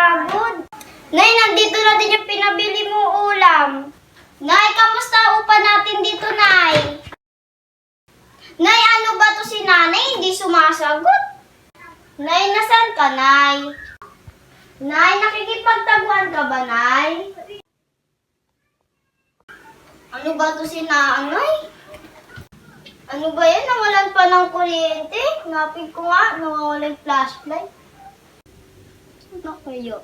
napapagod. Nay, nandito na din yung pinabili mo ulam. Nay, kamusta upa natin dito, Nay? Nay, ano ba to si Nanay? Hindi sumasagot. Nay, nasan ka, Nay? Nay, nakikipagtaguan ka ba, Nay? Ano ba to si Nanay? Ano ba yan? Nawalan pa ng kuryente? Napig ko nga, nawawala yung flashlight. Ano kayo?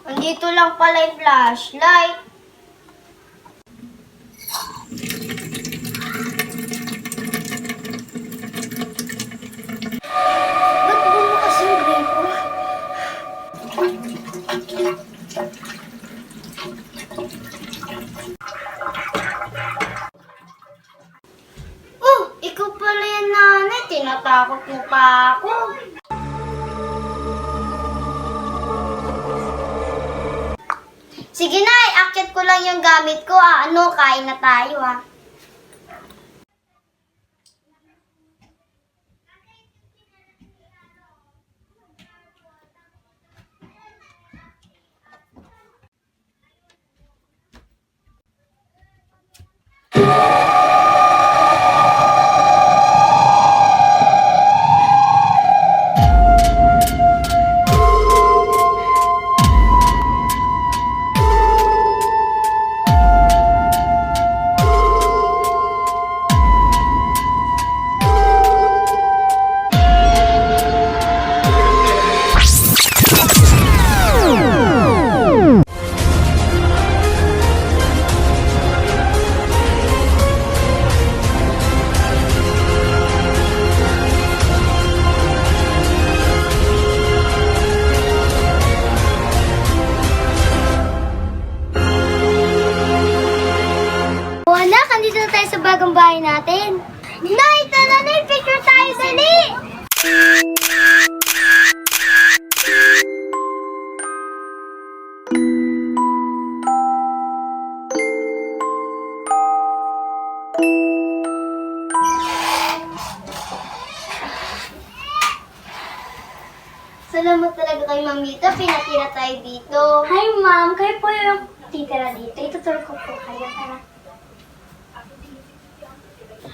Andito lang pala yung flashlight. Ba't bumukas yung gripo? Oh, ikaw pala yan, Nanay. Tinatakot mo pa ako. Sige, Nay. Akyat ko lang yung gamit ko. Kain na tayo, Anak, andito na tayo sa bagong bahay natin. Nay, tara na, picture tayo, dali! Salamat talaga kay Mamita, pinatira tayo dito. Hi, Ma'am. Kayo po yung titira dito. Ituturo ko po kayo. Tara.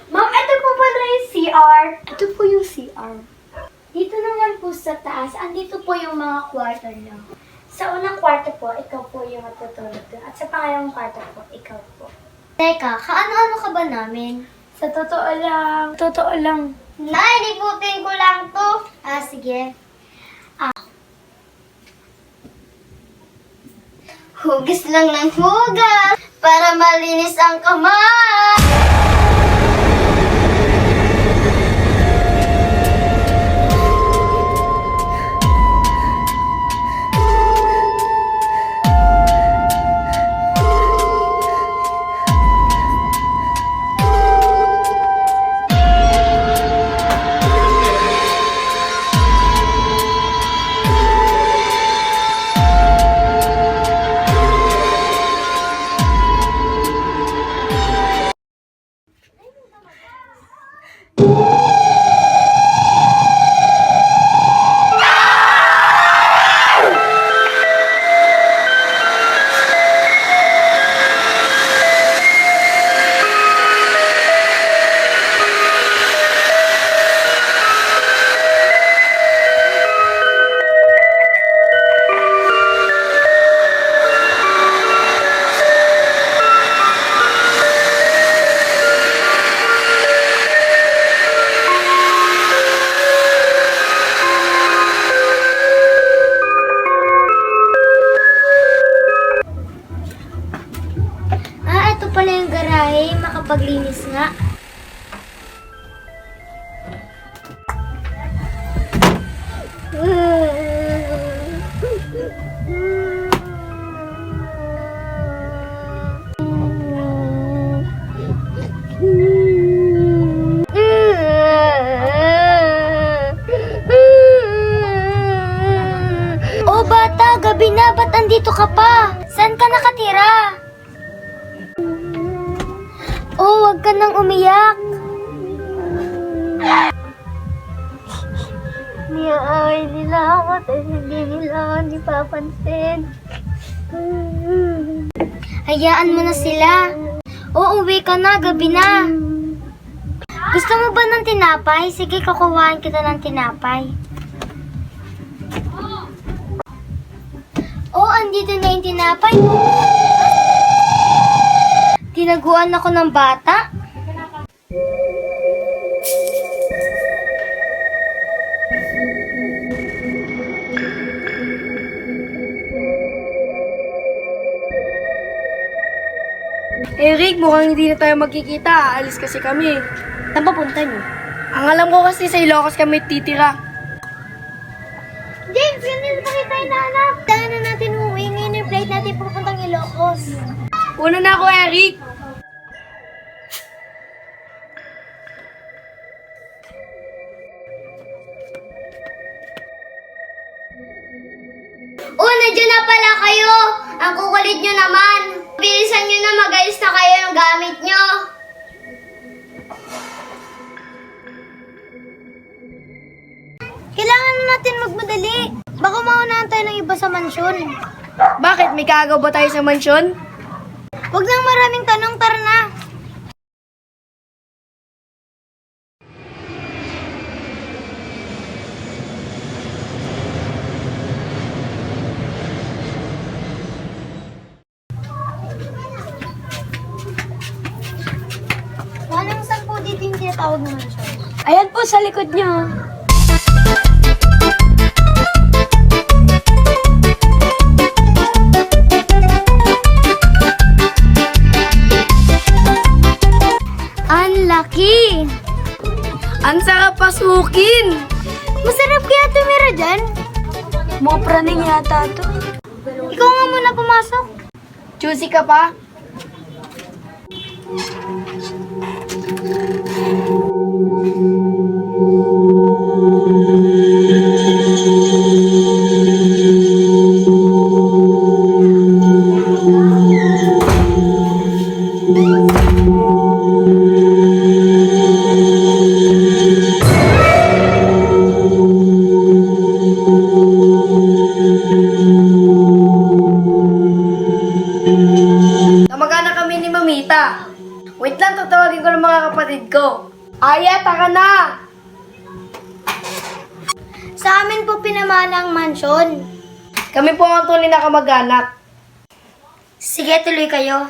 Ma'am, ito po pala yung CR. Ito po yung CR. Dito naman po sa taas, andito po yung mga kwarto nyo. Sa unang kwarto po, ikaw po yung matutulog doon. At sa pangalawang kwarto po, ikaw po. Teka, kaano-ano ka ba namin? Sa totoo lang. Nay, liputin ko lang to. Sige. Hugas lang ng hugas para malinis ang kamay. Ito pala yung garahe, makapaglinis nga. Oh bata, gabi na, ba't andito ka pa? Saan ka nakatira? Oh, wag ka nang umiyak. iniaaway nila ako at hindi nila ako nipapansin. Hayaan mo na sila. Uuwi ka na, gabi na. Gusto mo ba ng tinapay? Sige, kukuhaan kita ng tinapay. Oh, andito na yung tinapay mo. Tinaguan ako ng bata. Eric, mukhang hindi na tayo magkikita. Aalis kasi kami. Saan papunta niyo? Ang alam ko kasi sa Ilocos kami titira. James, ganun pa kita inaanap. Daan na natin uuwi. Ngayon yung flight natin pupuntang Ilocos. Una na ako, Eric. Oh, nandiyan na pala kayo. Ang kukulit nyo naman. Bilisan nyo na, mag-ayos na kayo ng gamit nyo. Kailangan na natin magmadali. Baka maunahan tayo ng iba sa mansyon. Bakit? May kaagaw ba tayo sa mansyon? Huwag nang maraming tanong, tara na. Anong saan po dito yung tinatawag na mansyon? Ayan po sa likod niyo. Ang laki! Ang sarap pasukin. Masarap kaya tumira dyan? Mga praning yata to. Ikaw nga muna pumasok. Choosy ka pa? Namagana kami ni Mamita. Wait lang, tatawagin ko ng mga kapatid ko. Aya, taka na! Sa amin po pinamalang mansyon. Kami po ang tunay na kamag-anak. Sige, tuloy kayo.